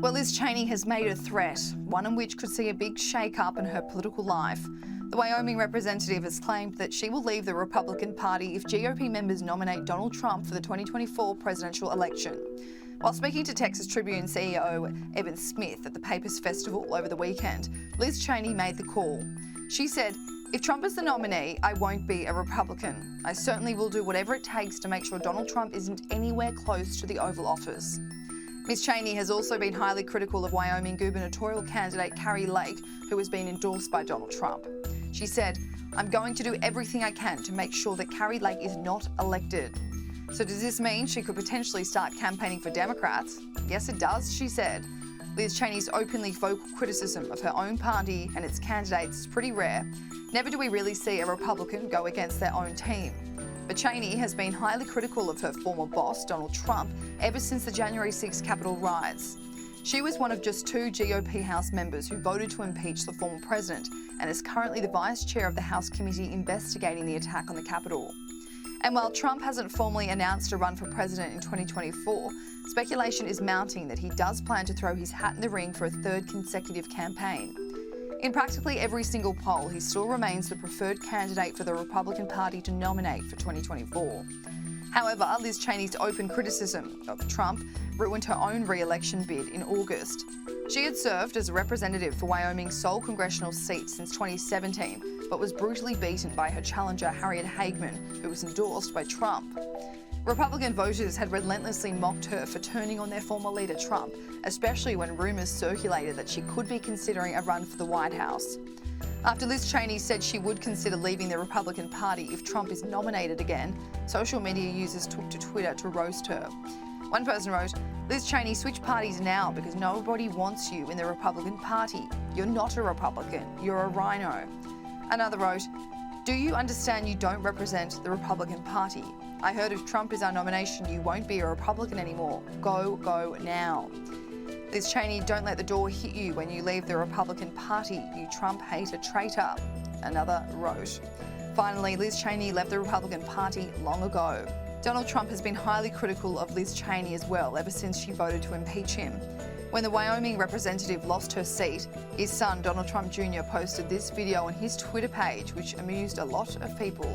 Well, Liz Cheney has made a threat, one in which could see a big shake-up in her political life. The Wyoming Representative has claimed that she will leave the Republican Party if GOP members nominate Donald Trump for the 2024 presidential election. While speaking to Texas Tribune CEO Evan Smith at the paper's festival over the weekend, Liz Cheney made the call. She said, "If Trump is the nominee, I won't be a Republican. I certainly will do whatever it takes to make sure Donald Trump isn't anywhere close to the Oval Office." Ms. Cheney has also been highly critical of Wyoming gubernatorial candidate Kari Lake, who has been endorsed by Donald Trump. She said, "I'm going to do everything I can to make sure that Kari Lake is not elected." So does this mean she could potentially start campaigning for Democrats? Yes, it does, she said. Liz Cheney's openly vocal criticism of her own party and its candidates is pretty rare. Never do we really see a Republican go against their own team. But Cheney has been highly critical of her former boss, Donald Trump, ever since the January 6 Capitol riots. She was one of just 2 GOP House members who voted to impeach the former president and is currently the vice chair of the House committee investigating the attack on the Capitol. And while Trump hasn't formally announced a run for president in 2024, speculation is mounting that he does plan to throw his hat in the ring for a 3rd consecutive campaign. In practically every single poll, he still remains the preferred candidate for the Republican Party to nominate for 2024. However, Liz Cheney's open criticism of Trump ruined her own re-election bid in August. She had served as a representative for Wyoming's sole congressional seat since 2017, but was brutally beaten by her challenger Harriet Hageman, who was endorsed by Trump. Republican voters had relentlessly mocked her for turning on their former leader Trump, especially when rumours circulated that she could be considering a run for the White House. After Liz Cheney said she would consider leaving the Republican Party if Trump is nominated again, social media users took to Twitter to roast her. One person wrote, "Liz Cheney, switch parties now because nobody wants you in the Republican Party. You're not a Republican, you're a rhino." Another wrote, "Do you understand you don't represent the Republican Party? I heard if Trump is our nomination, you won't be a Republican anymore. Go now." Liz Cheney, don't let the door hit you when you leave the Republican Party, you Trump hater traitor. Another wrote. Finally, Liz Cheney left the Republican Party long ago. Donald Trump has been highly critical of Liz Cheney as well ever since she voted to impeach him. When the Wyoming representative lost her seat, his son Donald Trump Jr. posted this video on his Twitter page, which amused a lot of people.